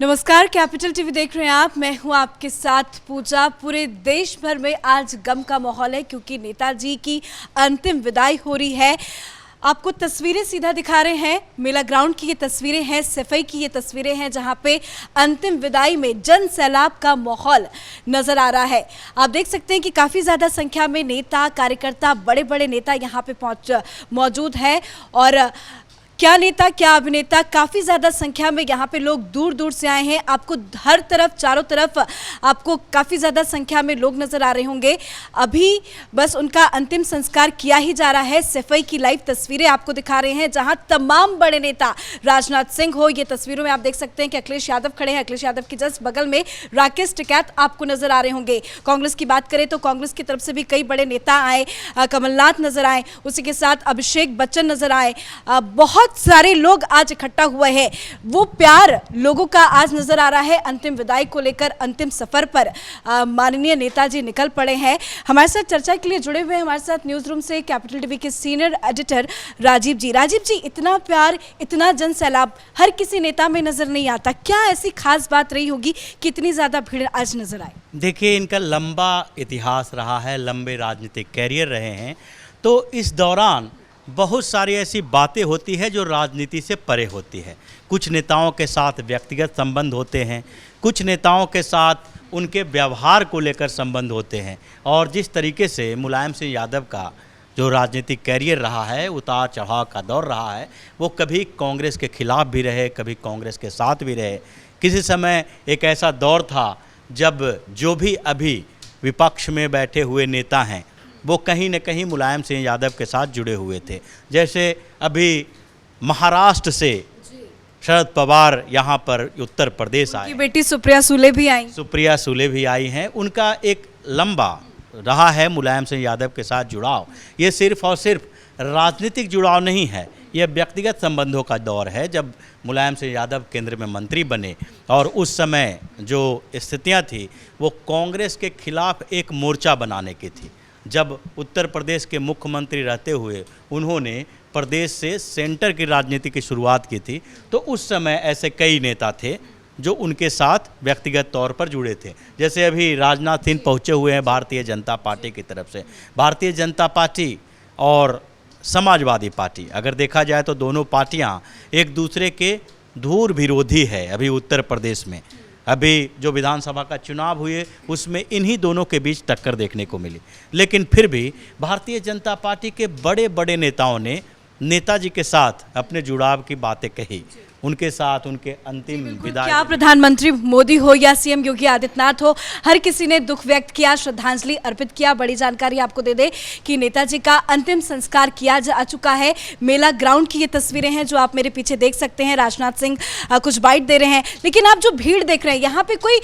नमस्कार, capital TV देख रहे हैं आप। मैं हूं आपके साथ पूजा। पूरे देश भर में आज गम का माहौल है क्योंकि नेताजी की अंतिम विदाई हो रही है। आपको तस्वीरें सीधा दिखा रहे हैं, मेला ग्राउंड की ये तस्वीरें हैं, सफाई की ये तस्वीरें हैं जहां पे अंतिम विदाई में जन सैलाब का माहौल नजर आ रहा है। आप देख सकते हैं कि काफ़ी ज़्यादा संख्या में नेता कार्यकर्ता, बड़े बड़े नेता यहाँ पे मौजूद है और क्या नेता क्या अभिनेता, काफ़ी ज़्यादा संख्या में यहाँ पे लोग दूर दूर से आए हैं। आपको हर तरफ, चारों तरफ आपको काफ़ी ज़्यादा संख्या में लोग नज़र आ रहे होंगे। अभी बस उनका अंतिम संस्कार किया ही जा रहा है। सफाई की लाइव तस्वीरें आपको दिखा रहे हैं जहाँ तमाम बड़े नेता, राजनाथ सिंह हो, ये तस्वीरों में आप देख सकते हैं कि अखिलेश यादव खड़े हैं। अखिलेश यादव के जस्ट बगल में राकेश टिकैत आपको नज़र आ रहे होंगे। कांग्रेस की बात करें तो कांग्रेस की तरफ से भी कई बड़े नेता आए, कमलनाथ नजर आए, उसी के साथ अभिषेक बच्चन नजर आए। बहुत सारे लोग आज इकट्ठा हुए हैं। वो प्यार लोगों का आज नजर आ रहा है। अंतिम विदाई को लेकर अंतिम सफर पर माननीय नेताजी निकल पड़े हैं। हमारे साथ चर्चा के लिए जुड़े हुए हैं हमारे साथ न्यूज रूम से कैपिटल टीवी के सीनियर एडिटर राजीव जी। राजीव जी, इतना प्यार, इतना जन सैलाब हर किसी नेता में नजर नहीं आता। क्या ऐसी खास बात रही होगी कि इतनी ज्यादा भीड़ आज नजर आई? देखिए, इनका लंबा इतिहास रहा है, लंबे राजनीतिक कैरियर रहे हैं, तो इस दौरान बहुत सारी ऐसी बातें होती है जो राजनीति से परे होती है। कुछ नेताओं के साथ व्यक्तिगत संबंध होते हैं, कुछ नेताओं के साथ उनके व्यवहार को लेकर संबंध होते हैं। और जिस तरीके से मुलायम सिंह यादव का जो राजनीतिक कैरियर रहा है, उतार चढ़ाव का दौर रहा है, वो कभी कांग्रेस के खिलाफ भी रहे, कभी कांग्रेस के साथ भी रहे। किसी समय एक ऐसा दौर था जब जो भी अभी विपक्ष में बैठे हुए नेता हैं वो कहीं न कहीं मुलायम सिंह यादव के साथ जुड़े हुए थे। जैसे अभी महाराष्ट्र से शरद पवार यहाँ पर उत्तर प्रदेश आए, बेटी सुप्रिया सुले भी आई। सुप्रिया सुले भी आई हैं। उनका एक लंबा रहा है मुलायम सिंह यादव के साथ जुड़ाव। ये सिर्फ और सिर्फ राजनीतिक जुड़ाव नहीं है, यह व्यक्तिगत संबंधों का दौर है। जब मुलायम सिंह यादव केंद्र में मंत्री बने और उस समय जो स्थितियाँ थी वो कांग्रेस के खिलाफ एक मोर्चा बनाने की थी। जब उत्तर प्रदेश के मुख्यमंत्री रहते हुए उन्होंने प्रदेश से सेंटर की राजनीति की शुरुआत की थी, तो उस समय ऐसे कई नेता थे जो उनके साथ व्यक्तिगत तौर पर जुड़े थे। जैसे अभी राजनाथ सिंह पहुँचे हुए हैं भारतीय जनता पार्टी की तरफ से। भारतीय जनता पार्टी और समाजवादी पार्टी, अगर देखा जाए तो दोनों पार्टियां एक दूसरे के धूर विरोधी है। अभी उत्तर प्रदेश में अभी जो विधानसभा का चुनाव हुए उसमें इन्हीं दोनों के बीच टक्कर देखने को मिली। लेकिन फिर भी भारतीय जनता पार्टी के बड़े बड़े नेताओं ने नेताजी के साथ अपने जुड़ाव की बातें कही, उनके साथ उनके अंतिम विदाई। क्या प्रधानमंत्री मोदी हो या सीएम योगी आदित्यनाथ हो, हर किसी ने दुख व्यक्त किया, श्रद्धांजलि अर्पित किया। बड़ी जानकारी आपको दे दे कि नेताजी का अंतिम संस्कार किया जा चुका है। मेला ग्राउंड की ये तस्वीरें हैं जो आप मेरे पीछे देख सकते हैं। राजनाथ सिंह कुछ बाइट दे रहे हैं, लेकिन आप जो भीड़ देख रहे हैं यहाँ पे कोई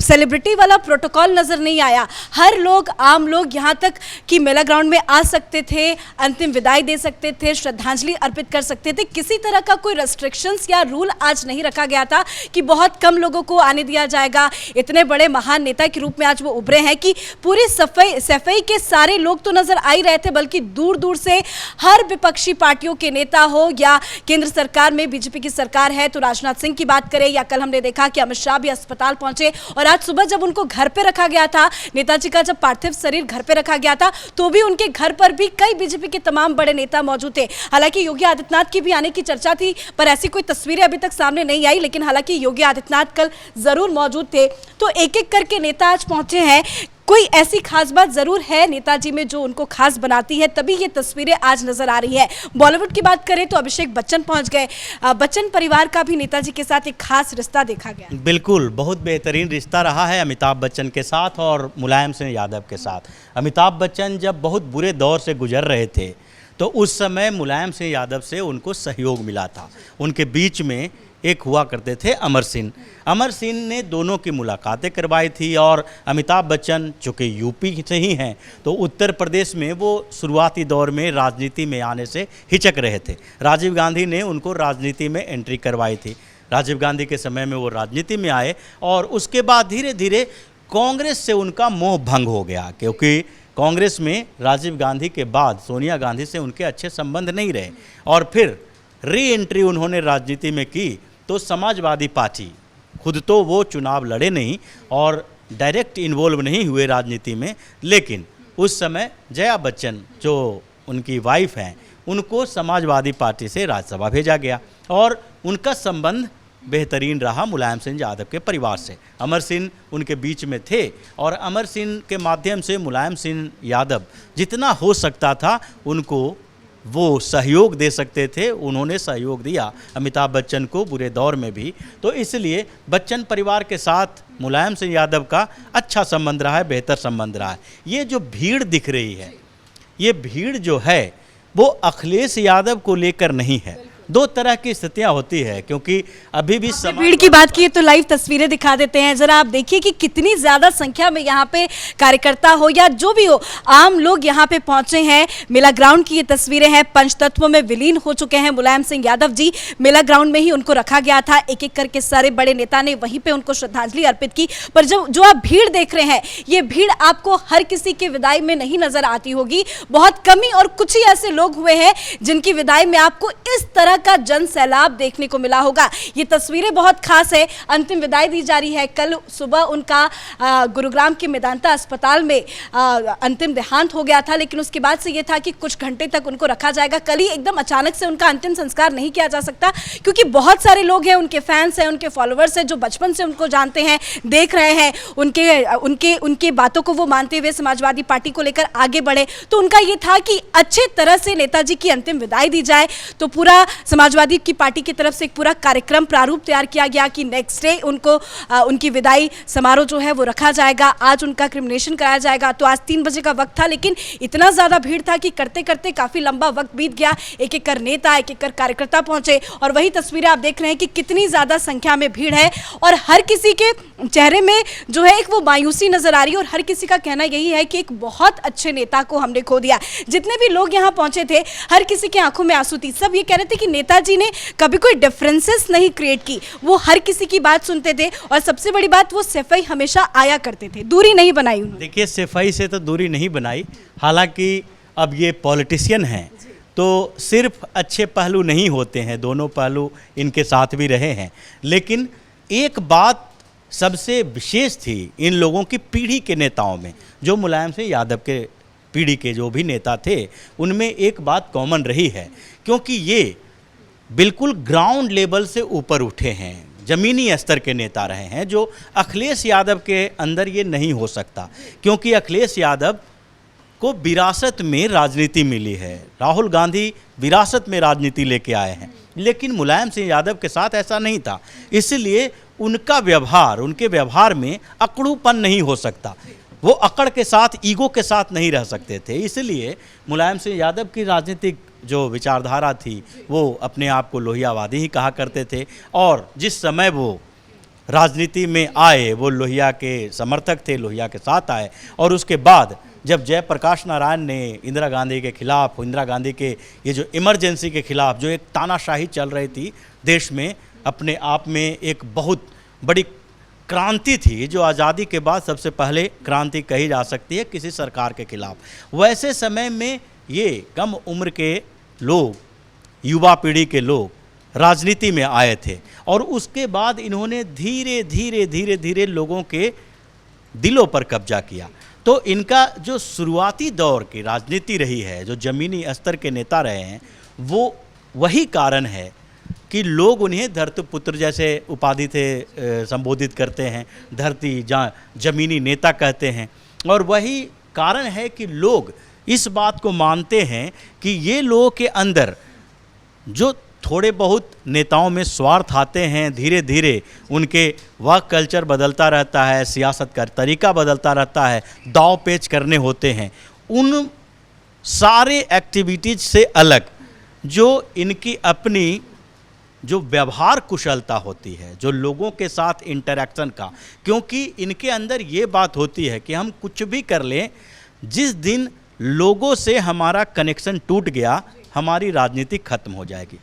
सेलिब्रिटी वाला प्रोटोकॉल नजर नहीं आया। हर लोग, आम लोग यहाँ तक कि मेला ग्राउंड में आ सकते थे, अंतिम विदाई दे सकते थे, श्रद्धांजलि अर्पित कर सकते थे। किसी तरह का कोई रेस्ट्रिक्शन या रूल आज नहीं रखा गया था कि बहुत कम लोगों को आने दिया जाएगा। इतने बड़े महान नेता के रूप में आज वो उभरे हैं कि पूरी सफाई के सारे लोग तो नजर आ ही रहे थे, बल्कि दूर दूर से हर विपक्षी पार्टियों के नेता हो या केंद्र सरकार में बीजेपी की सरकार है तो राजनाथ सिंह की बात करें, या कल हमने देखा कि अमित शाह भी अस्पताल पहुंचे। और आज सुबह जब उनको घर पे रखा गया था, नेताजी का जब पार्थिव शरीर घर पे रखा गया था, तो भी उनके घर पर भी कई बीजेपी के तमाम बड़े नेता मौजूद थे। हालांकि योगी आदित्यनाथ की भी आने की चर्चा थी, पर ऐसी कोई तस्वीरें अभी तक सामने नहीं आई। लेकिन हालांकि योगी आदित्यनाथ कल जरूर मौजूद थे। तो एक एक करके नेता आज पहुंचे हैं। कोई ऐसी खास बात जरूर है नेताजी में जो उनको खास बनाती है, तभी ये तस्वीरें आज नजर आ रही है। बॉलीवुड की बात करें तो अभिषेक बच्चन पहुंच गए। बच्चन परिवार का भी नेताजी के साथ एक खास रिश्ता देखा गया। बिल्कुल, बहुत बेहतरीन रिश्ता रहा है अमिताभ बच्चन के साथ और मुलायम सिंह यादव के साथ। अमिताभ बच्चन जब बहुत बुरे दौर से गुजर रहे थे तो उस समय मुलायम सिंह यादव से उनको सहयोग मिला था। उनके बीच में एक हुआ करते थे अमर सिंह। अमर सिंह ने दोनों की मुलाकातें करवाई थी। और अमिताभ बच्चन चूँकि यूपी से ही हैं तो उत्तर प्रदेश में वो शुरुआती दौर में राजनीति में आने से हिचक रहे थे। राजीव गांधी ने उनको राजनीति में एंट्री करवाई थी। राजीव गांधी के समय में वो राजनीति में आए और उसके बाद धीरे धीरे कांग्रेस से उनका मोह भंग हो गया, क्योंकि कांग्रेस में राजीव गांधी के बाद सोनिया गांधी से उनके अच्छे संबंध नहीं रहे। और फिर री एंट्री उन्होंने राजनीति में की तो समाजवादी पार्टी खुद तो वो चुनाव लड़े नहीं और डायरेक्ट इन्वॉल्व नहीं हुए राजनीति में, लेकिन उस समय जया बच्चन जो उनकी वाइफ हैं उनको समाजवादी पार्टी से राज्यसभा भेजा गया और उनका संबंध बेहतरीन रहा मुलायम सिंह यादव के परिवार से। अमर सिंह उनके बीच में थे और अमर सिंह के माध्यम से मुलायम सिंह यादव जितना हो सकता था उनको वो सहयोग दे सकते थे, उन्होंने सहयोग दिया अमिताभ बच्चन को बुरे दौर में भी। तो इसलिए बच्चन परिवार के साथ मुलायम सिंह यादव का अच्छा संबंध रहा है, बेहतर संबंध रहा है। ये जो भीड़ दिख रही है, ये भीड़ जो है वो अखिलेश यादव को लेकर नहीं है। दो तरह की स्थितियां होती है, क्योंकि अभी भी भीड़ की बात की तो लाइव तस्वीरें दिखा देते हैं, जरा आप देखिए कि कितनी ज्यादा संख्या में यहाँ पे कार्यकर्ता हो या जो भी हो, आम लोग यहाँ पे पहुंचे हैं। मेला ग्राउंड की ये तस्वीरें हैं, पंचतत्व में विलीन हो चुके हैं मुलायम सिंह यादव जी। मेला ग्राउंड में ही उनको रखा गया था, एक एक करके सारे बड़े नेता ने वहीं पे उनको श्रद्धांजलि अर्पित की। पर जो आप भीड़ देख रहे हैं, ये भीड़ आपको हर किसी की विदाई में नहीं नजर आती होगी, बहुत कम ही और कुछ ही ऐसे लोग हुए हैं जिनकी विदाई में आपको इस तरह का जन सैलाब देखने को मिला होगा। ये तस्वीरें बहुत खास है, अंतिम विदाई दी जा रही है। कल सुबह उनका गुरुग्राम के मेदांता अस्पताल में अंतिम देहांत हो गया था, लेकिन उसके बाद से ये था कि कुछ घंटे तक उनको रखा जाएगा। कल ही एकदम अचानक से उनका अंतिम संस्कार नहीं किया जा सकता, क्योंकि बहुत सारे लोग हैं, उनके फैंस हैं, उनके फॉलोअर्स हैं, जो बचपन से उनको जानते हैं, देख रहे हैं, उनके बातों को वो मानते हुए समाजवादी पार्टी को लेकर आगे बढ़े। तो उनका ये था कि अच्छे तरह से नेताजी की अंतिम विदाई दी जाए। तो पूरा समाजवादी की पार्टी की तरफ से एक पूरा कार्यक्रम प्रारूप तैयार किया गया कि नेक्स्ट डे उनको उनकी विदाई समारोह जो है वो रखा जाएगा। आज उनका क्रिमिनेशन कराया जाएगा। तो आज 3 बजे का वक्त था, लेकिन इतना ज़्यादा भीड़ था कि करते करते काफ़ी लंबा वक्त बीत गया। एक एक कर नेता, एक एक कर कार्यकर्ता पहुंचे और वही तस्वीरें आप देख रहे हैं कि कितनी ज़्यादा संख्या में भीड़ है और हर किसी के चेहरे में जो है एक वो मायूसी नजर आ रही है और हर किसी का कहना यही है कि एक बहुत अच्छे नेता को हमने खो दिया। जितने भी लोग यहाँ पहुंचे थे, हर किसी की आंखों में आंसू थी। सब ये कह रहे थे कि नेताजी ने कभी कोई डिफरेंसेस नहीं क्रिएट की, वो हर किसी की बात सुनते थे और सबसे बड़ी बात, वो सफाई हमेशा आया करते थे, दूरी नहीं बनाई उन्होंने। देखिए, सफाई से तो दूरी नहीं बनाई, हालांकि अब ये पॉलिटिशियन हैं तो सिर्फ अच्छे पहलू नहीं होते हैं, दोनों पहलू इनके साथ भी रहे हैं। लेकिन एक बात सबसे विशेष थी इन लोगों की पीढ़ी के नेताओं में, जो मुलायम सिंह यादव के पीढ़ी के जो भी नेता थे, उनमें एक बात कॉमन रही है, क्योंकि ये बिल्कुल ग्राउंड लेवल से ऊपर उठे हैं, ज़मीनी स्तर के नेता रहे हैं, जो अखिलेश यादव के अंदर ये नहीं हो सकता, क्योंकि अखिलेश यादव को विरासत में राजनीति मिली है। राहुल गांधी विरासत में राजनीति लेके आए हैं, लेकिन मुलायम सिंह यादव के साथ ऐसा नहीं था। इसलिए उनका व्यवहार, उनके व्यवहार में अकड़ूपन नहीं हो सकता, वो अकड़ के साथ, ईगो के साथ नहीं रह सकते थे। इसलिए मुलायम सिंह यादव की राजनीतिक जो विचारधारा थी वो अपने आप को लोहियावादी ही कहा करते थे और जिस समय वो राजनीति में आए वो लोहिया के समर्थक थे, लोहिया के साथ आए। और उसके बाद जब जयप्रकाश नारायण ने इंदिरा गांधी के खिलाफ, इंदिरा गांधी के ये जो इमरजेंसी के खिलाफ जो एक तानाशाही चल रही थी देश में, अपने आप में एक बहुत बड़ी क्रांति थी, जो आज़ादी के बाद सबसे पहले क्रांति कही जा सकती है किसी सरकार के खिलाफ। वैसे समय में ये कम उम्र के लोग, युवा पीढ़ी के लोग राजनीति में आए थे और उसके बाद इन्होंने धीरे धीरे धीरे धीरे लोगों के दिलों पर कब्जा किया। तो इनका जो शुरुआती दौर की राजनीति रही है, जो ज़मीनी स्तर के नेता रहे हैं, वो वही कारण है कि लोग उन्हें धरतीपुत्र जैसे उपाधि से संबोधित करते हैं, धरती जहाँ ज़मीनी नेता कहते हैं। और वही कारण है कि लोग इस बात को मानते हैं कि ये लोगों के अंदर जो थोड़े बहुत नेताओं में स्वार्थ आते हैं, धीरे धीरे उनके वर्क कल्चर बदलता रहता है, सियासत का तरीका बदलता रहता है, दाव पेच करने होते हैं। उन सारे एक्टिविटीज से अलग जो इनकी अपनी जो व्यवहार कुशलता होती है, जो लोगों के साथ इंटरैक्शन का, क्योंकि इनके अंदर ये बात होती है कि हम कुछ भी कर लें, जिस दिन लोगों से हमारा कनेक्शन टूट गया, हमारी राजनीति खत्म हो जाएगी।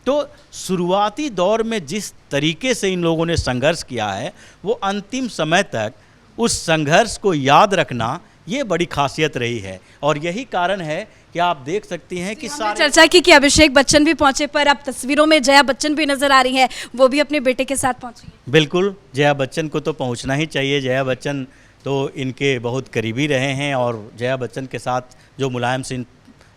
तो शुरुआती दौर में जिस तरीके से इन लोगों ने संघर्ष किया है, वो अंतिम समय तक उस संघर्ष को याद रखना ये बड़ी खासियत रही है और यही कारण है कि आप देख सकती हैं कि हमने चर्चा की कि अभिषेक बच्चन भी पहुंचे, पर अब तस्वीरों में जया बच्चन भी नजर आ रही हैं, वो भी अपने बेटे के साथ पहुंची हैं। बिल्कुल, जया बच्चन को तो पहुंचना ही चाहिए। जया बच्चन तो इनके बहुत करीबी रहे हैं और जया बच्चन के साथ जो मुलायम सिंह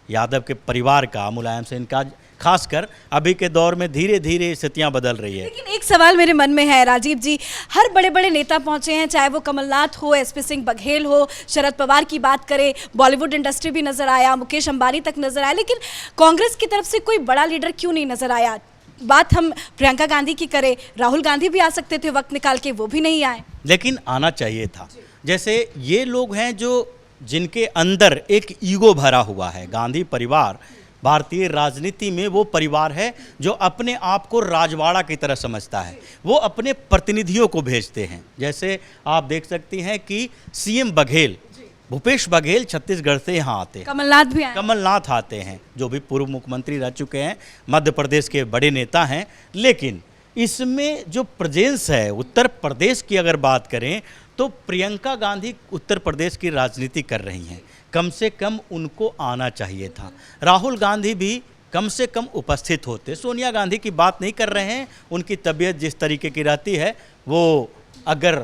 यादव के परिवार का, मुलायम सिंह का खासकर अभी के दौर में धीरे धीरे स्थितियां बदल रही है। लेकिन एक सवाल मेरे मन में है राजीव जी, हर बड़े बड़े नेता पहुंचे हैं, चाहे वो कमलनाथ हो, एसपी सिंह बघेल हो, शरद पवार की बात करें, बॉलीवुड इंडस्ट्री भी नजर आया, मुकेश अंबानी तक नजर आया, लेकिन कांग्रेस की तरफ से कोई बड़ा लीडर क्यों नहीं नजर आया? बात हम प्रियंका गांधी की करें, राहुल गांधी भी आ सकते थे वक्त निकाल के, वो भी नहीं आए। लेकिन आना चाहिए था। जैसे ये लोग हैं जो जिनके अंदर एक ईगो भरा हुआ है। गांधी परिवार भारतीय राजनीति में वो परिवार है जो अपने आप को राजवाड़ा की तरह समझता है। वो अपने प्रतिनिधियों को भेजते हैं। जैसे आप देख सकती हैं कि सीएम बघेल, भूपेश बघेल छत्तीसगढ़ से यहाँ आते हैं, कमलनाथ भी आए, कमलनाथ आते हैं जो भी पूर्व मुख्यमंत्री रह चुके हैं, मध्य प्रदेश के बड़े नेता हैं। लेकिन इसमें जो प्रेजेंस है उत्तर प्रदेश की अगर बात करें तो प्रियंका गांधी उत्तर प्रदेश की राजनीति कर रही हैं, कम से कम उनको आना चाहिए था। राहुल गांधी भी कम से कम उपस्थित होते। सोनिया गांधी की बात नहीं कर रहे हैं, उनकी तबीयत जिस तरीके की रहती है वो अगर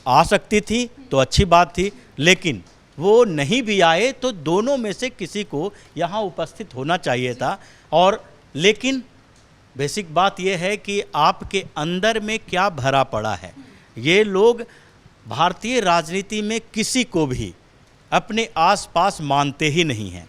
आ सकती थी तो अच्छी बात थी, लेकिन वो नहीं भी आए तो दोनों में से किसी को यहाँ उपस्थित होना चाहिए था। और लेकिन बेसिक बात यह है कि आपके अंदर में क्या भरा पड़ा है। ये लोग भारतीय राजनीति में किसी को भी अपने आसपास मानते ही नहीं हैं।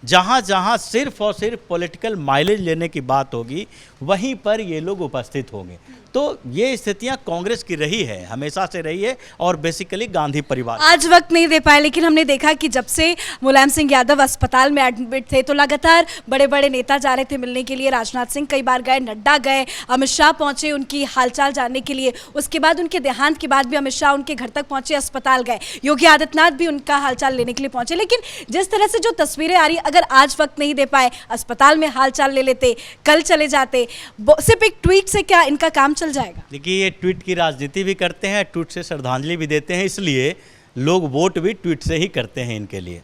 जहाँ जहाँ सिर्फ और सिर्फ पॉलिटिकल माइलेज लेने की बात होगी वहीं पर ये लोग उपस्थित होंगे। तो ये स्थितियाँ कांग्रेस की रही है, हमेशा से रही है और बेसिकली गांधी परिवार। आज वक्त नहीं दे पाए, लेकिन हमने देखा कि जब से मुलायम सिंह यादव अस्पताल में एडमिट थे तो लगातार बड़े बड़े नेता जा रहे थे मिलने के लिए। राजनाथ सिंह कई बार गए, नड्डा गए, अमित शाह पहुंचे उनकी हालचाल जानने के लिए। उसके बाद उनके देहांत के बाद भी अमित शाह उनके घर तक पहुंचे, अस्पताल गए, योगी आदित्यनाथ भी उनका हालचाल लेने के लिए पहुंचे। लेकिन जिस तरह से जो तस्वीरें आ रही, अगर आज वक्त नहीं दे पाए, अस्पताल में हालचाल ले लेते, कल चले जाते, सिर्फ एक ट्वीट से क्या इनका काम चल जाएगा? देखिए, ये ट्वीट की राजनीति भी करते हैं, ट्वीट से श्रद्धांजलि भी देते हैं, इसलिए लोग वोट भी ट्वीट से ही करते हैं। इनके लिए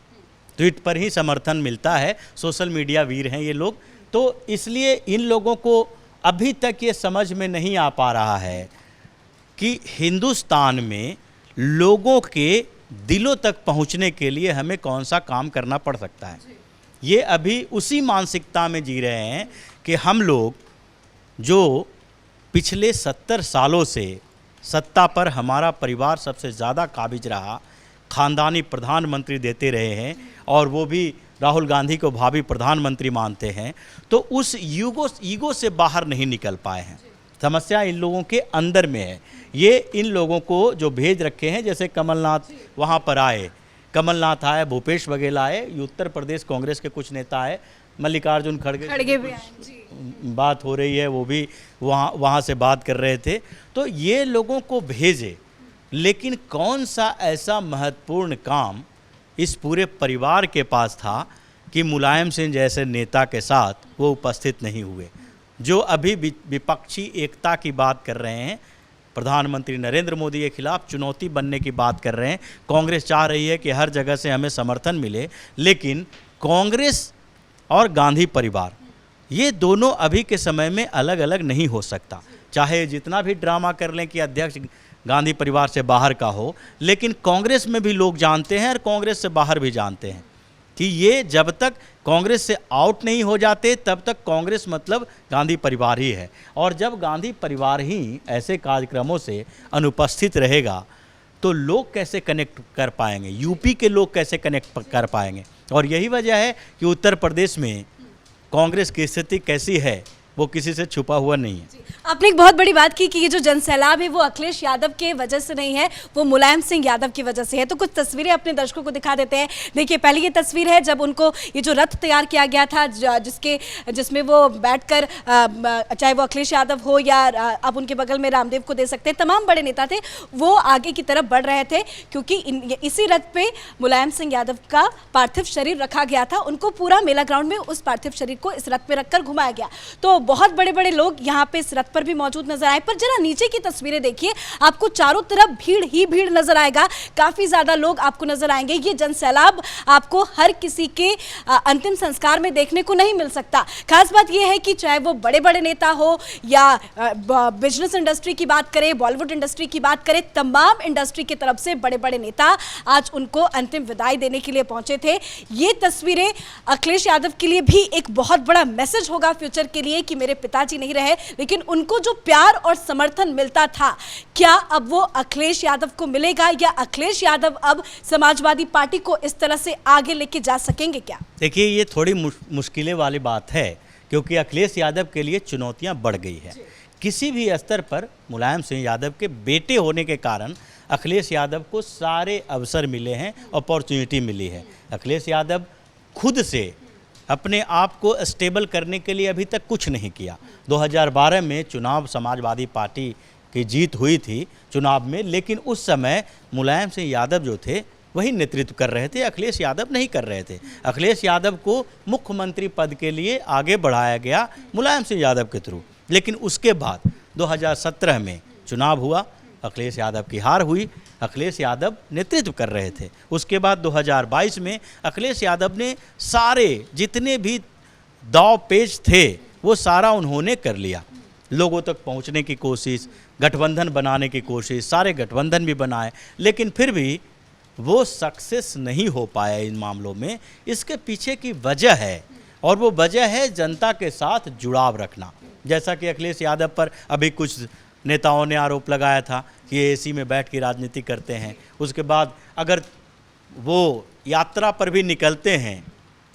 ट्वीट पर ही समर्थन मिलता है। सोशल मीडिया वीर हैं ये लोग, तो इसलिए इन लोगों को अभी तक ये समझ में नहीं आ पा रहा है कि हिंदुस्तान में लोगों के दिलों तक पहुंचने के लिए हमें कौन सा काम करना पड़ सकता है। ये अभी उसी मानसिकता में जी रहे हैं कि हम लोग जो पिछले 70 सालों से सत्ता पर हमारा परिवार सबसे ज़्यादा काबिज रहा, खानदानी प्रधानमंत्री देते रहे हैं और वो भी राहुल गांधी को भावी प्रधानमंत्री मानते हैं, तो उस ईगो से बाहर नहीं निकल पाए हैं। समस्या इन लोगों के अंदर में है। ये इन लोगों को जो भेज रखे हैं, जैसे कमलनाथ वहाँ पर आए, कमलनाथ आए, भूपेश बघेल आए, उत्तर प्रदेश कांग्रेस के कुछ नेता आए, मल्लिकार्जुन खड़गे भी आए, जी। बात हो रही है, वो भी वहाँ से बात कर रहे थे। तो ये लोगों को भेजे, लेकिन कौन सा ऐसा महत्वपूर्ण काम इस पूरे परिवार के पास था कि मुलायम सिंह जैसे नेता के साथ वो उपस्थित नहीं हुए, जो अभी विपक्षी एकता की बात कर रहे हैं, प्रधानमंत्री नरेंद्र मोदी के खिलाफ चुनौती बनने की बात कर रहे हैं। कांग्रेस चाह रही है कि हर जगह से हमें समर्थन मिले, लेकिन कांग्रेस और गांधी परिवार ये दोनों अभी के समय में अलग अलग नहीं हो सकता। चाहे जितना भी ड्रामा कर लें कि अध्यक्ष गांधी परिवार से बाहर का हो, लेकिन कांग्रेस में भी लोग जानते हैं और कांग्रेस से बाहर भी जानते हैं कि ये जब तक कांग्रेस से आउट नहीं हो जाते तब तक कांग्रेस मतलब गांधी परिवार ही है। और जब गांधी परिवार ही ऐसे कार्यक्रमों से अनुपस्थित रहेगा तो लोग कैसे कनेक्ट कर पाएंगे, यूपी के लोग कैसे कनेक्ट कर पाएंगे। और यही वजह है कि उत्तर प्रदेश में कांग्रेस की स्थिति कैसी है वो किसी से छुपा हुआ नहीं है। आपने एक बहुत बड़ी बात की कि ये जो जनसैलाब है वो अखिलेश यादव के वजह से नहीं है, वो मुलायम सिंह यादव की वजह से है। तो कुछ तस्वीरें अपने दर्शकों को दिखा देते हैं। देखिए, पहले ये तस्वीर है जब उनको ये जो रथ तैयार किया गया था, जिसमें वो बैठकर, चाहे वो अखिलेश यादव हो या अब उनके बगल में रामदेव को दे सकते हैं, तमाम बड़े नेता थे, वो आगे की तरफ बढ़ रहे थे क्योंकि इसी रथ पे मुलायम सिंह यादव का पार्थिव शरीर रखा गया था। उनको पूरा मेला ग्राउंड में उस पार्थिव शरीर को इस रथ में रखकर घुमाया गया। तो बहुत बड़े बड़े लोग यहाँ पे इस रथ पर भी मौजूद नजर आए, पर जरा नीचे की तस्वीरें देखिए, आपको चारों तरफ भीड़ ही भीड़ नजर आएगा, काफी ज्यादा लोग आपको नजर आएंगे। ये जनसैलाब आपको हर किसी के अंतिम संस्कार में देखने को नहीं मिल सकता। खास बात यह है कि चाहे वो बड़े बड़े नेता हो या बिजनेस इंडस्ट्री की बात करें, बॉलीवुड इंडस्ट्री की बात करें, तमाम इंडस्ट्री की तरफ से बड़े बड़े नेता आज उनको अंतिम विदाई देने के लिए पहुंचे थे। ये तस्वीरें अखिलेश यादव के लिए भी एक बहुत बड़ा मैसेज होगा फ्यूचर के लिए कि मेरे पिताजी नहीं रहे, लेकिन उनको जो प्यार और समर्थन मिलता था, क्या अब वो अखिलेश यादव को मिलेगा या अखिलेश यादव अब समाजवादी पार्टी को इस तरह से आगे लेके जा सकेंगे क्या? देखिए, ये थोड़ी मुश्किलें वाली बात है, क्योंकि अखिलेश यादव के लिए चुनौतियां बढ़ गई है। किसी भी स्तर पर मुलायम सिंह यादव के बेटे होने के कारण अखिलेश यादव को सारे अवसर मिले हैं, अपॉर्चुनिटी मिली है। अखिलेश यादव खुद से अपने आप को स्टेबल करने के लिए अभी तक कुछ नहीं किया। 2012 में चुनाव समाजवादी पार्टी की जीत हुई थी चुनाव में, लेकिन उस समय मुलायम सिंह यादव जो थे वही नेतृत्व कर रहे थे, अखिलेश यादव नहीं कर रहे थे। अखिलेश यादव को मुख्यमंत्री पद के लिए आगे बढ़ाया गया मुलायम सिंह यादव के थ्रू, लेकिन उसके बाद 2017 में चुनाव हुआ, अखिलेश यादव की हार हुई, अखिलेश यादव नेतृत्व कर रहे थे। उसके बाद 2022 में अखिलेश यादव ने सारे जितने भी दाव पेच थे वो सारा उन्होंने कर लिया। लोगों तक पहुंचने की कोशिश, गठबंधन बनाने की कोशिश, सारे गठबंधन भी बनाए, लेकिन फिर भी वो सक्सेस नहीं हो पाया इन मामलों में। इसके पीछे की वजह है, और वो वजह है जनता के साथ जुड़ाव रखना। जैसा कि अखिलेश यादव पर अभी कुछ नेताओं ने आरोप लगाया था कि ये एसी में बैठ के राजनीति करते हैं। उसके बाद अगर वो यात्रा पर भी निकलते हैं,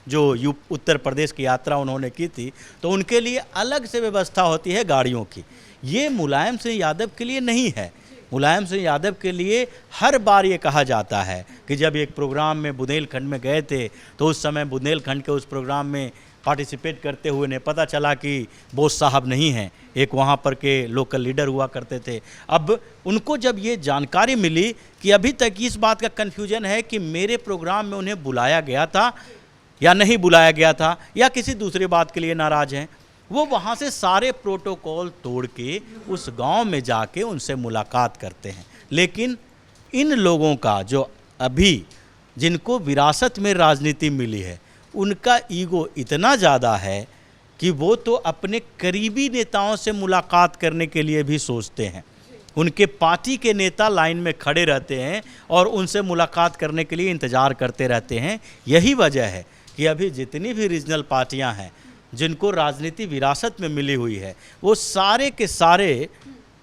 जो उत्तर प्रदेश की यात्रा उन्होंने की थी, तो उनके लिए अलग से व्यवस्था होती है गाड़ियों की। ये मुलायम सिंह यादव के लिए नहीं है। मुलायम सिंह यादव के लिए हर बार ये कहा जाता है कि जब एक प्रोग्राम में बुंदेलखंड में गए थे, तो उस समय बुंदेलखंड के उस प्रोग्राम में पार्टिसिपेट करते हुए ने पता चला कि बोस साहब नहीं हैं, एक वहाँ पर के लोकल लीडर हुआ करते थे। अब उनको जब ये जानकारी मिली कि अभी तक इस बात का कन्फ्यूजन है कि मेरे प्रोग्राम में उन्हें बुलाया गया था या नहीं बुलाया गया था, या किसी दूसरे बात के लिए नाराज़ हैं, वो वहाँ से सारे प्रोटोकॉल तोड़ के उस गांव में जाके उनसे मुलाकात करते हैं। लेकिन इन लोगों का जो अभी जिनको विरासत में राजनीति मिली है, उनका ईगो इतना ज़्यादा है कि वो तो अपने करीबी नेताओं से मुलाकात करने के लिए भी सोचते हैं। उनके पार्टी के नेता लाइन में खड़े रहते हैं और उनसे मुलाकात करने के लिए इंतज़ार करते रहते हैं। यही वजह है कि अभी जितनी भी रीजनल पार्टियां हैं जिनको राजनीति विरासत में मिली हुई है, वो सारे के सारे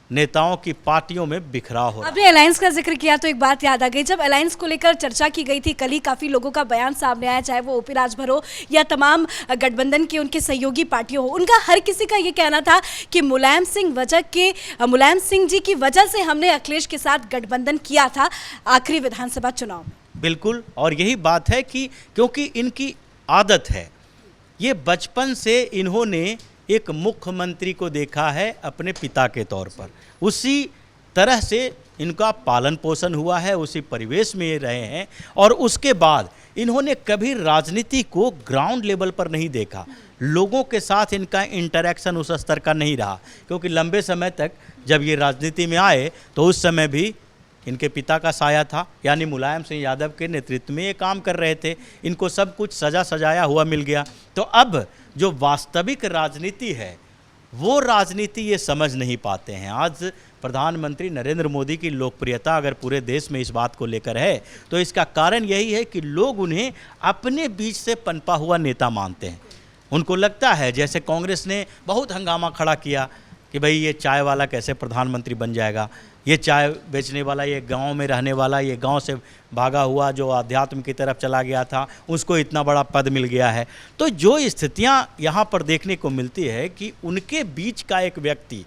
नेताओं की पार्टियों में बिखराव हो रहा है। आपने अलायंस का जिक्र किया तो एक बात याद आ गई, जब अलायंस को लेकर चर्चा की गई थी, कल ही काफ़ी लोगों का बयान सामने आया, चाहे वो ओपी राजभर हो या तमाम गठबंधन के उनके सहयोगी पार्टियों हो, उनका हर किसी का ये कहना था कि मुलायम सिंह जी की वजह से हमने अखिलेश के साथ गठबंधन किया था आखिरी विधानसभा चुनाव में। बिल्कुल, और यही बात है कि क्योंकि इनकी आदत है, ये बचपन से इन्होंने एक मुख्यमंत्री को देखा है अपने पिता के तौर पर, उसी तरह से इनका पालन पोषण हुआ है, उसी परिवेश में ये रहे हैं, और उसके बाद इन्होंने कभी राजनीति को ग्राउंड लेवल पर नहीं देखा। लोगों के साथ इनका इंटरेक्शन उस स्तर का नहीं रहा, क्योंकि लंबे समय तक जब ये राजनीति में आए तो उस समय भी इनके पिता का साया था, यानी मुलायम सिंह यादव के नेतृत्व में ये काम कर रहे थे। इनको सब कुछ सजा सजाया हुआ मिल गया। तो अब जो वास्तविक राजनीति है वो राजनीति ये समझ नहीं पाते हैं। आज प्रधानमंत्री नरेंद्र मोदी की लोकप्रियता अगर पूरे देश में इस बात को लेकर है, तो इसका कारण यही है कि लोग उन्हें अपने बीच से पनपा हुआ नेता मानते हैं। उनको लगता है, जैसे कांग्रेस ने बहुत हंगामा खड़ा किया कि भाई ये चाय वाला कैसे प्रधानमंत्री बन जाएगा, ये चाय बेचने वाला, ये गांव में रहने वाला, ये गांव से भागा हुआ जो अध्यात्म की तरफ चला गया था, उसको इतना बड़ा पद मिल गया है। तो जो स्थितियां यहाँ पर देखने को मिलती है कि उनके बीच का एक व्यक्ति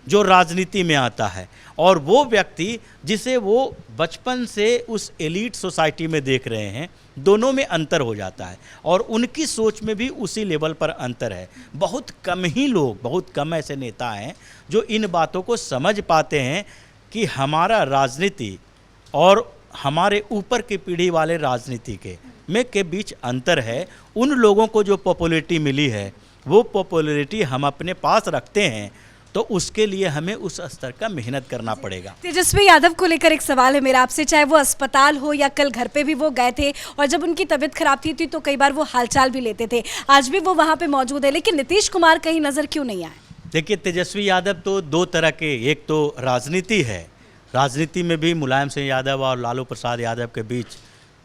जो राजनीति में आता है और वो व्यक्ति जिसे वो बचपन से उस एलीट सोसाइटी में देख रहे हैं, दोनों में अंतर हो जाता है और उनकी सोच में भी उसी लेवल पर अंतर है। बहुत कम ही लोग, बहुत कम ऐसे नेता हैं जो इन बातों को समझ पाते हैं कि हमारा राजनीति और हमारे ऊपर की पीढ़ी वाले राजनीति के बीच अंतर है। उन लोगों को जो पॉपुलैरिटी मिली है वो पॉपुलैरिटी हम अपने पास रखते हैं तो उसके लिए हमें उस स्तर का मेहनत करना पड़ेगा। तेजस्वी यादव को लेकर एक सवाल है मेरा आपसे, चाहे वो अस्पताल हो या कल घर पे भी वो गए थे और जब उनकी तबीयत खराब थी तो कई बार वो हालचाल भी लेते थे, आज भी वो वहाँ पे मौजूद है, लेकिन नीतीश कुमार कहीं नजर क्यों नहीं आए? देखिए, तेजस्वी यादव तो दो तरह के, एक तो राजनीति है, राजनीति में भी मुलायम सिंह यादव और लालू प्रसाद यादव के बीच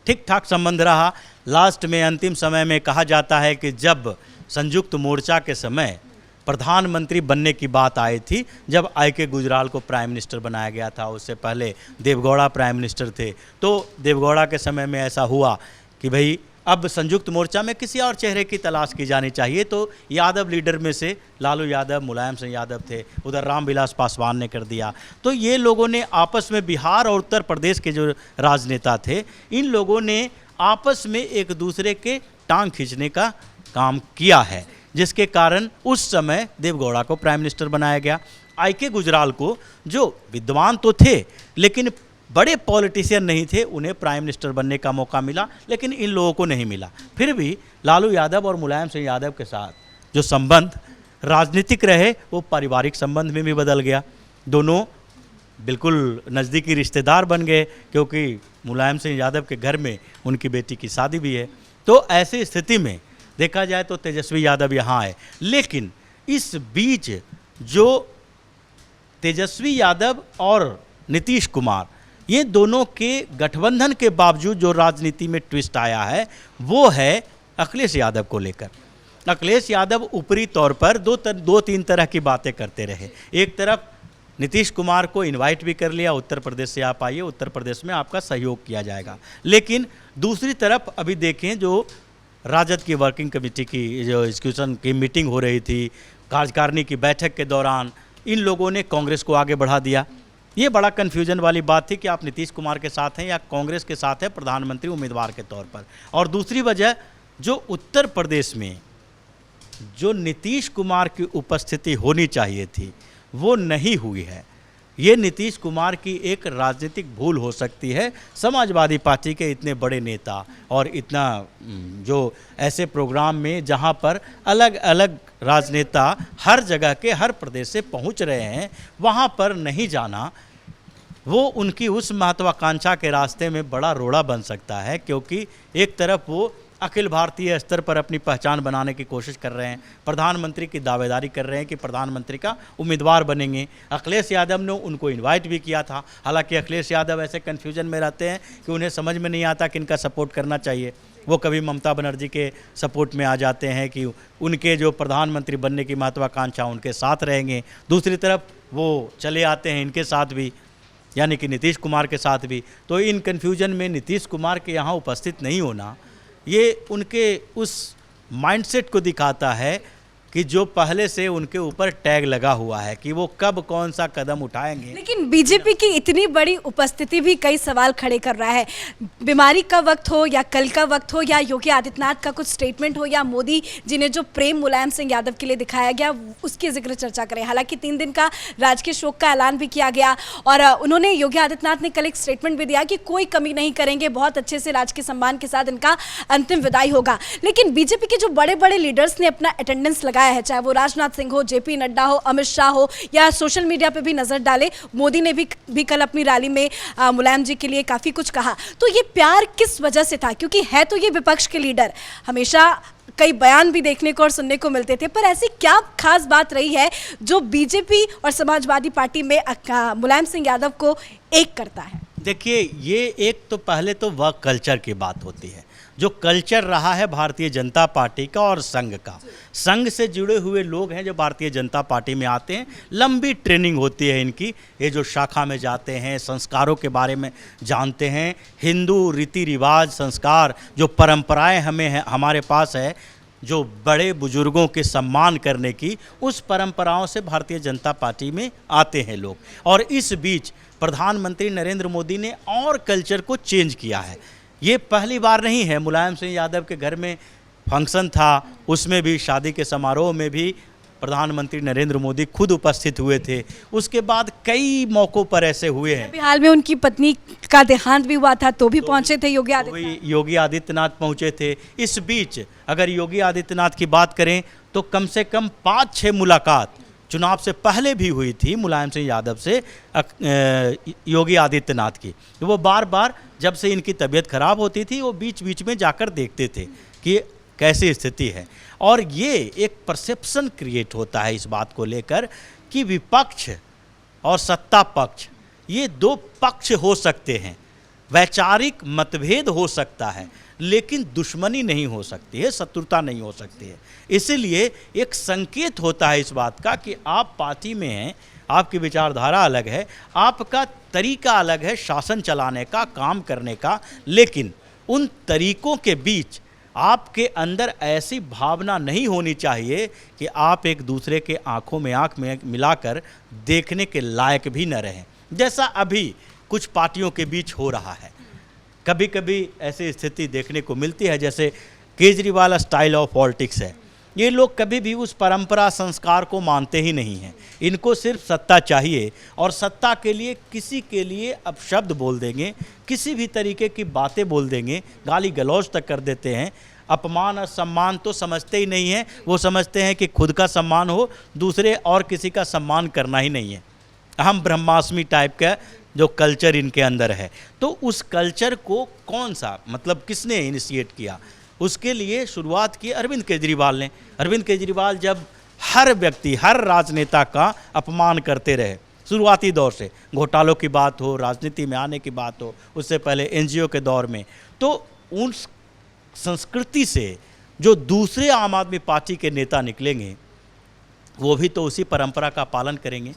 ठीक ठाक संबंध रहा। लास्ट में अंतिम समय में कहा जाता है कि जब संयुक्त मोर्चा के समय प्रधानमंत्री बनने की बात आई थी, जब आई.के. गुजराल को प्राइम मिनिस्टर बनाया गया था, उससे पहले देवगौड़ा प्राइम मिनिस्टर थे, तो देवगौड़ा के समय में ऐसा हुआ कि भाई अब संयुक्त मोर्चा में किसी और चेहरे की तलाश की जानी चाहिए, तो यादव लीडर में से लालू यादव, मुलायम सिंह यादव थे, उधर रामविलास पासवान ने कर दिया। तो ये लोगों ने आपस में, बिहार और उत्तर प्रदेश के जो राजनेता थे, इन लोगों ने आपस में एक दूसरे के टांग खींचने का काम किया है, जिसके कारण उस समय देवगौड़ा को प्राइम मिनिस्टर बनाया गया। आई.के. गुजराल को, जो विद्वान तो थे लेकिन बड़े पॉलिटिशियन नहीं थे, उन्हें प्राइम मिनिस्टर बनने का मौका मिला, लेकिन इन लोगों को नहीं मिला। फिर भी लालू यादव और मुलायम सिंह यादव के साथ जो संबंध राजनीतिक रहे वो पारिवारिक संबंध में भी बदल गया। दोनों बिल्कुल नज़दीकी रिश्तेदार बन गए, क्योंकि मुलायम सिंह यादव के घर में उनकी बेटी की शादी भी है। तो ऐसी स्थिति में देखा जाए तो तेजस्वी यादव यहाँ आए, लेकिन इस बीच जो तेजस्वी यादव और नीतीश कुमार, ये दोनों के गठबंधन के बावजूद जो राजनीति में ट्विस्ट आया है वो है अखिलेश यादव को लेकर। अखिलेश यादव ऊपरी तौर पर दो तीन तरह की बातें करते रहे। एक तरफ नीतीश कुमार को इनवाइट भी कर लिया, उत्तर प्रदेश से आप आइए, उत्तर प्रदेश में आपका सहयोग किया जाएगा। लेकिन दूसरी तरफ अभी देखें, जो राजद की वर्किंग कमेटी की जो एग्जीक्यूशन की मीटिंग हो रही थी, कार्यकारिणी की बैठक के दौरान इन लोगों ने कांग्रेस को आगे बढ़ा दिया। ये बड़ा कन्फ्यूजन वाली बात थी कि आप नीतीश कुमार के साथ हैं या कांग्रेस के साथ हैं प्रधानमंत्री उम्मीदवार के तौर पर। और दूसरी वजह, जो उत्तर प्रदेश में जो नीतीश कुमार की उपस्थिति होनी चाहिए थी वो नहीं हुई है। ये नीतीश कुमार की एक राजनीतिक भूल हो सकती है। समाजवादी पार्टी के इतने बड़े नेता और इतना जो ऐसे प्रोग्राम में जहां पर अलग अलग राजनेता हर जगह के, हर प्रदेश से पहुंच रहे हैं, वहां पर नहीं जाना वो उनकी उस महत्वाकांक्षा के रास्ते में बड़ा रोड़ा बन सकता है, क्योंकि एक तरफ वो अखिल भारतीय स्तर पर अपनी पहचान बनाने की कोशिश कर रहे हैं, प्रधानमंत्री की दावेदारी कर रहे हैं कि प्रधानमंत्री का उम्मीदवार बनेंगे। अखिलेश यादव ने उनको इनवाइट भी किया था, हालांकि अखिलेश यादव ऐसे कन्फ्यूजन में रहते हैं कि उन्हें समझ में नहीं आता कि इनका सपोर्ट करना चाहिए। वो कभी ममता बनर्जी के सपोर्ट में आ जाते हैं कि उनके जो प्रधानमंत्री बनने की महत्वाकांक्षा उनके साथ रहेंगे, दूसरी तरफ वो चले आते हैं इनके साथ भी, यानी कि नीतीश कुमार के साथ भी। तो इन कन्फ्यूजन में नीतीश कुमार के यहाँ उपस्थित नहीं होना ये उनके उस माइंडसेट को दिखाता है कि जो पहले से उनके ऊपर टैग लगा हुआ है कि वो कब कौन सा कदम उठाएंगे। लेकिन बीजेपी की इतनी बड़ी उपस्थिति भी कई सवाल खड़े कर रहा है। बीमारी का वक्त हो या कल का वक्त हो या योगी आदित्यनाथ का कुछ स्टेटमेंट हो या मोदी जी ने जो प्रेम मुलायम सिंह यादव के लिए दिखाया गया उसकी जिक्र चर्चा करें। हालांकि 3 दिन का राजकीय शोक का ऐलान भी किया गया और उन्होंने, योगी आदित्यनाथ ने कल एक स्टेटमेंट भी दिया कि कोई कमी नहीं करेंगे, बहुत अच्छे से राजकीय सम्मान के साथ इनका अंतिम विदाई होगा। लेकिन बीजेपी के जो बड़े बड़े लीडर्स ने अपना अटेंडेंस लगाया है, चाहे वो राजनाथ सिंह हो, जेपी नड्डा हो, अमित शाह हो या सोशल मीडिया पे भी नजर डाले, मोदी ने भी कल अपनी रैली में मुलायम जी के लिए काफी कुछ कहा। तो ये प्यार किस वजह से था? क्योंकि है तो ये विपक्ष के लीडर, हमेशा कई बयान भी देखने को और सुनने को मिलते थे, पर ऐसी क्या खास बात रही है जो बीजेपी और समाजवादी पार्टी में मुलायम सिंह यादव को एक करता है? देखिए, ये एक तो पहले तो वर्क कल्चर की बात होती है, जो कल्चर रहा है भारतीय जनता पार्टी का और संघ का। संघ से जुड़े हुए लोग हैं जो भारतीय जनता पार्टी में आते हैं, लंबी ट्रेनिंग होती है इनकी, ये जो शाखा में जाते हैं, संस्कारों के बारे में जानते हैं, हिंदू रीति रिवाज, संस्कार, जो परंपराएं हमारे पास है, जो बड़े बुजुर्गों के सम्मान करने की, उस परंपराओं से भारतीय जनता पार्टी में आते हैं लोग। और इस बीच प्रधानमंत्री नरेंद्र मोदी ने और कल्चर को चेंज किया है। ये पहली बार नहीं है, मुलायम सिंह यादव के घर में फंक्शन था, उसमें भी, शादी के समारोह में भी प्रधानमंत्री नरेंद्र मोदी खुद उपस्थित हुए थे। उसके बाद कई मौक़ों पर ऐसे हुए हैं। अभी हाल में उनकी पत्नी का देहांत भी हुआ था, तो भी पहुंचे थे योगी आदित्यनाथ। योगी आदित्यनाथ पहुंचे थे। इस बीच अगर योगी आदित्यनाथ की बात करें तो कम से कम 5-6 मुलाकात चुनाव से पहले भी हुई थी मुलायम सिंह यादव से योगी आदित्यनाथ की। वो बार बार जब से इनकी तबीयत खराब होती थी वो बीच बीच में जाकर देखते थे कि कैसी स्थिति है। और ये एक परसेप्शन क्रिएट होता है इस बात को लेकर कि विपक्ष और सत्ता पक्ष ये दो पक्ष हो सकते हैं, वैचारिक मतभेद हो सकता है, लेकिन दुश्मनी नहीं हो सकती है, शत्रुता नहीं हो सकती है। इसलिए एक संकेत होता है इस बात का कि आप पार्टी में हैं, आपकी विचारधारा अलग है, आपका तरीका अलग है शासन चलाने का, काम करने का, लेकिन उन तरीकों के बीच आपके अंदर ऐसी भावना नहीं होनी चाहिए कि आप एक दूसरे के आंखों में आंख में मिलाकर देखने के लायक भी न रहें, जैसा अभी कुछ पार्टियों के बीच हो रहा है। कभी कभी ऐसी स्थिति देखने को मिलती है, जैसे केजरीवाल स्टाइल ऑफ पॉलिटिक्स है। ये लोग कभी भी उस परंपरा संस्कार को मानते ही नहीं हैं। इनको सिर्फ सत्ता चाहिए और सत्ता के लिए किसी के लिए अपशब्द बोल देंगे, किसी भी तरीके की बातें बोल देंगे, गाली गलौज तक कर देते हैं। अपमान और सम्मान तो समझते ही नहीं हैं। वो समझते हैं कि खुद का सम्मान हो, दूसरे और किसी का सम्मान करना ही नहीं है। अहम ब्रह्मास्मि टाइप का जो कल्चर इनके अंदर है, तो उस कल्चर को कौन सा मतलब किसने इनिशिएट किया? उसके लिए शुरुआत की अरविंद केजरीवाल ने। अरविंद केजरीवाल जब हर व्यक्ति, हर राजनेता का अपमान करते रहे शुरुआती दौर से, घोटालों की बात हो, राजनीति में आने की बात हो, उससे पहले एनजीओ के दौर में, तो उन संस्कृति से जो दूसरे आम आदमी पार्टी के नेता निकलेंगे वो भी तो उसी परंपरा का पालन करेंगे।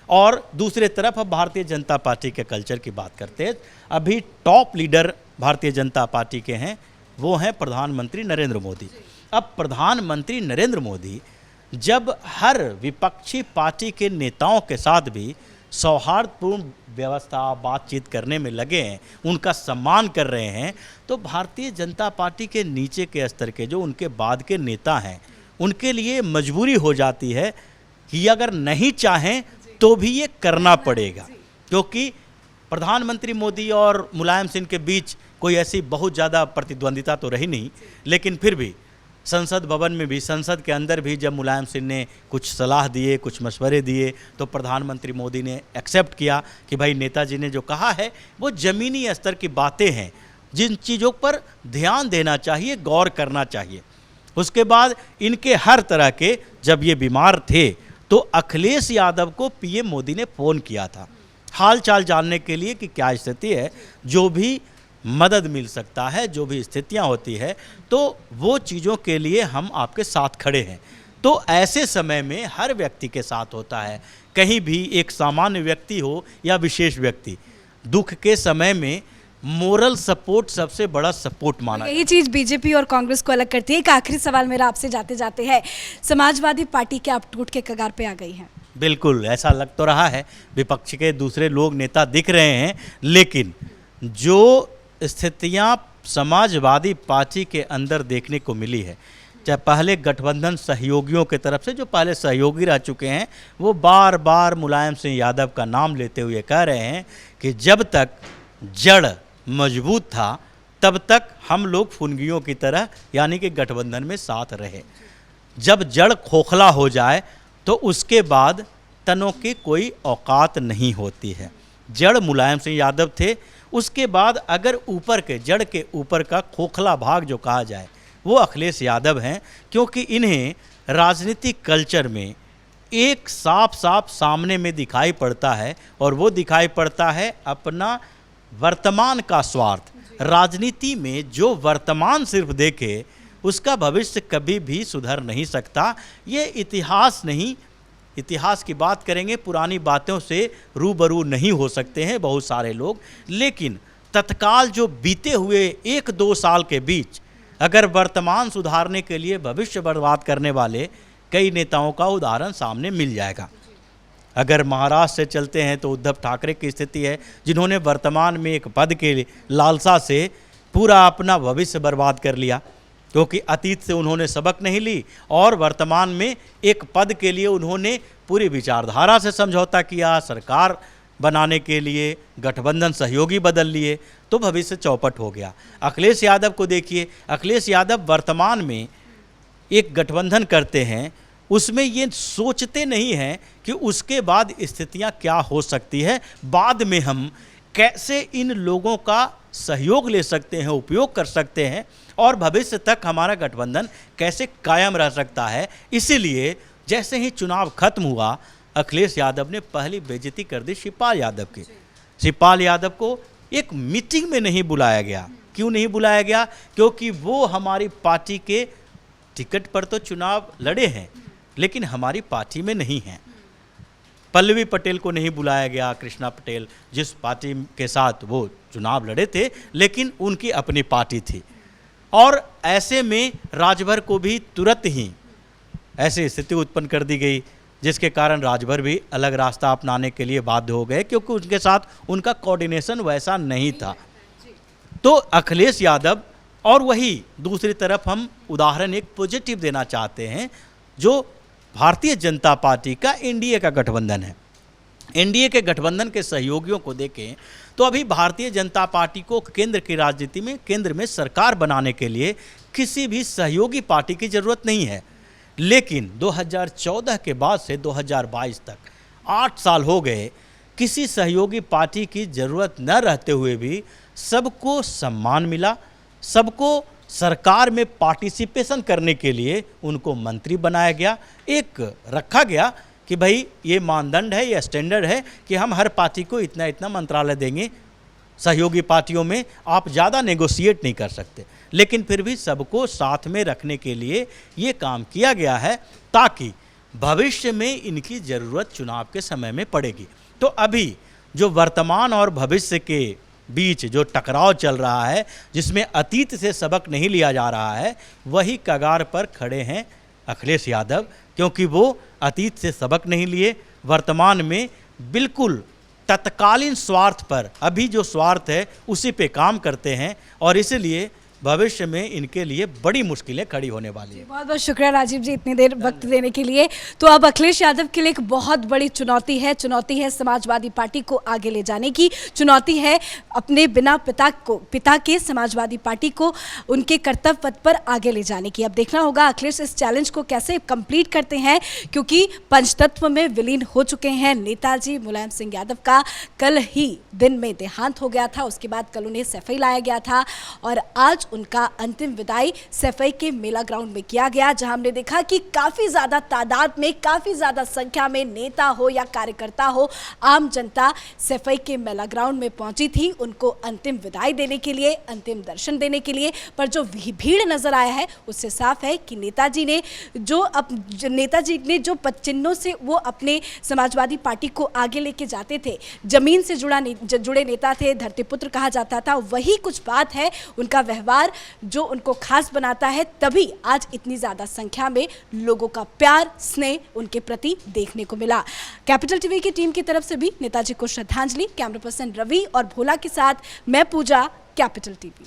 और दूसरे तरफ अब भारतीय जनता पार्टी के कल्चर की बात करते हैं। अभी top leader Bharatiya Janata party के हैं, वो हैं प्रधानमंत्री नरेंद्र मोदी। अब प्रधानमंत्री नरेंद्र मोदी जब हर विपक्षी पार्टी के नेताओं के साथ भी सौहार्दपूर्ण व्यवस्था बातचीत करने में लगे हैं, उनका सम्मान कर रहे हैं, तो भारतीय जनता पार्टी के नीचे के स्तर के जो उनके बाद के नेता हैं, उनके लिए मजबूरी हो जाती है कि अगर नहीं चाहें तो भी ये करना पड़ेगा। क्योंकि प्रधानमंत्री मोदी और मुलायम सिंह के बीच कोई ऐसी बहुत ज़्यादा प्रतिद्वंदिता तो रही नहीं, लेकिन फिर भी संसद भवन में भी, संसद के अंदर भी जब मुलायम सिंह ने कुछ सलाह दिए, कुछ मशवरे दिए, तो प्रधानमंत्री मोदी ने एक्सेप्ट किया कि भाई नेताजी ने जो कहा है वो ज़मीनी स्तर की बातें हैं, जिन चीज़ों पर ध्यान देना चाहिए, गौर करना चाहिए। उसके बाद इनके हर तरह के, जब ये बीमार थे तो अखिलेश यादव को पीएम मोदी ने फ़ोन किया था हाल चाल जानने के लिए कि क्या स्थिति है, जो भी मदद मिल सकता है, जो भी स्थितियां होती है, तो वो चीज़ों के लिए हम आपके साथ खड़े हैं। तो ऐसे समय में हर व्यक्ति के साथ होता है, कहीं भी एक सामान्य व्यक्ति हो या विशेष व्यक्ति, दुख के समय में मोरल सपोर्ट सबसे बड़ा सपोर्ट माना। यही चीज़ बीजेपी और कांग्रेस को अलग करती है। एक आखिरी सवाल मेरा आपसे जाते जाते है, समाजवादी पार्टी क्या अब टूट के कगार पे आ गई है? बिल्कुल ऐसा लग तो रहा है, विपक्ष के दूसरे लोग नेता दिख रहे हैं, लेकिन जो स्थितियां समाजवादी पार्टी के अंदर देखने को मिली है, चाहे पहले गठबंधन सहयोगियों के तरफ से जो पहले सहयोगी रह चुके हैं, वो बार बार मुलायम सिंह यादव का नाम लेते हुए कह रहे हैं कि जब तक जड़ मजबूत था तब तक हम लोग फुनगियों की तरह यानी कि गठबंधन में साथ रहे। जब जड़ खोखला हो जाए तो उसके बाद तनों की कोई औकात नहीं होती है। जड़ मुलायम सिंह यादव थे, उसके बाद अगर ऊपर के जड़ के ऊपर का खोखला भाग जो कहा जाए वो अखिलेश यादव हैं, क्योंकि इन्हें राजनीतिक कल्चर में एक साफ साफ सामने में दिखाई पड़ता है, और वो दिखाई पड़ता है अपना वर्तमान का स्वार्थ। राजनीति में जो वर्तमान सिर्फ देखे उसका भविष्य कभी भी सुधर नहीं सकता। ये इतिहास नहीं, इतिहास की बात करेंगे, पुरानी बातों से रूबरू नहीं हो सकते हैं बहुत सारे लोग, लेकिन तत्काल जो बीते हुए 1-2 साल के बीच अगर वर्तमान सुधारने के लिए भविष्य बर्बाद करने वाले कई नेताओं का उदाहरण सामने मिल जाएगा। अगर महाराष्ट्र से चलते हैं तो उद्धव ठाकरे की स्थिति है, जिन्होंने वर्तमान में एक पद के लालसा से पूरा अपना भविष्य बर्बाद कर लिया। क्योंकि अतीत से उन्होंने सबक नहीं ली और वर्तमान में एक पद के लिए उन्होंने पूरी विचारधारा से समझौता किया, सरकार बनाने के लिए गठबंधन सहयोगी बदल लिए, तो भविष्य चौपट हो गया। अखिलेश यादव को देखिए, अखिलेश यादव वर्तमान में एक गठबंधन करते हैं, उसमें ये सोचते नहीं हैं कि उसके बाद स्थितियां क्या हो सकती है, बाद में हम कैसे इन लोगों का सहयोग ले सकते हैं, उपयोग कर सकते हैं और भविष्य तक हमारा गठबंधन कैसे कायम रह सकता है। इसीलिए जैसे ही चुनाव खत्म हुआ, अखिलेश यादव ने पहली बेइज्जती कर दी शिवपाल यादव की। शिवपाल यादव को एक मीटिंग में नहीं बुलाया गया। क्यों नहीं बुलाया गया? क्योंकि वो हमारी पार्टी के टिकट पर तो चुनाव लड़े हैं, लेकिन हमारी पार्टी में नहीं हैं। पल्लवी पटेल को नहीं बुलाया गया, कृष्णा पटेल जिस पार्टी के साथ वो चुनाव लड़े थे, लेकिन उनकी अपनी पार्टी थी। और ऐसे में राजभर को भी तुरंत ही ऐसी स्थिति उत्पन्न कर दी गई, जिसके कारण राजभर भी अलग रास्ता अपनाने के लिए बाध्य हो गए, क्योंकि उनके साथ उनका कोऑर्डिनेशन वैसा नहीं था। तो अखिलेश यादव, और वही दूसरी तरफ हम उदाहरण एक पॉजिटिव देना चाहते हैं, जो भारतीय जनता पार्टी का एनडीए का गठबंधन है। एनडीए के गठबंधन के सहयोगियों को देखें तो अभी भारतीय जनता पार्टी को केंद्र की राजनीति में, केंद्र में सरकार बनाने के लिए किसी भी सहयोगी पार्टी की ज़रूरत नहीं है। लेकिन 2014 के बाद से 2022 तक 8 साल हो गए, किसी सहयोगी पार्टी की ज़रूरत न रहते हुए भी सबको सम्मान मिला, सबको सरकार में पार्टिसिपेशन करने के लिए उनको मंत्री बनाया गया। एक रखा गया कि भाई ये मानदंड है, ये स्टैंडर्ड है कि हम हर पार्टी को इतना इतना मंत्रालय देंगे, सहयोगी पार्टियों में आप ज़्यादा नेगोशिएट नहीं कर सकते। लेकिन फिर भी सबको साथ में रखने के लिए ये काम किया गया है, ताकि भविष्य में इनकी ज़रूरत चुनाव के समय में पड़ेगी। तो अभी जो वर्तमान और भविष्य के बीच जो टकराव चल रहा है, जिसमें अतीत से सबक नहीं लिया जा रहा है, वही कगार पर खड़े हैं अखिलेश यादव, क्योंकि वो अतीत से सबक नहीं लिए, वर्तमान में बिल्कुल तत्कालीन स्वार्थ पर, अभी जो स्वार्थ है उसी पे काम करते हैं, और इसलिए भविष्य में इनके लिए बड़ी मुश्किलें खड़ी होने वाली है। बहुत बहुत शुक्रिया राजीव जी इतनी देर वक्त देने के लिए। तो अब अखिलेश यादव के लिए एक बहुत बड़ी चुनौती है समाजवादी पार्टी को आगे ले जाने की, चुनौती है अपने बिना पिता के समाजवादी पार्टी को उनके कर्तव्य पथ पर आगे ले जाने की। अब देखना होगा अखिलेश इस चैलेंज को कैसे कंप्लीट करते हैं, क्योंकि पंचतत्व में विलीन हो चुके हैं नेताजी मुलायम सिंह यादव का कल ही दिन में देहांत हो गया था। उसके बाद कल उन्हें सफाई लाया गया था और आज उनका अंतिम विदाई सफाई के मेला ग्राउंड में किया गया, जहां हमने देखा कि काफी ज्यादा तादाद में, काफी ज्यादा संख्या में नेता हो या कार्यकर्ता हो, आम जनता सफाई के मेला ग्राउंड में पहुंची थी उनको अंतिम विदाई देने के लिए, अंतिम दर्शन देने के लिए। पर जो भीड़ नजर आया है उससे साफ है कि नेताजी ने जो चिन्हों से वो अपने समाजवादी पार्टी को आगे लेके जाते थे, जमीन से जुड़े नेता थे, धरतीपुत्र कहा जाता था, वही कुछ बात है, उनका व्यवहार जो उनको खास बनाता है। तभी आज इतनी ज्यादा संख्या में लोगों का प्यार, स्नेह उनके प्रति देखने को मिला। कैपिटल टीवी की टीम की तरफ से भी नेताजी को श्रद्धांजलि। कैमरा पर्सन रवि और भोला के साथ मैं पूजा, कैपिटल टीवी।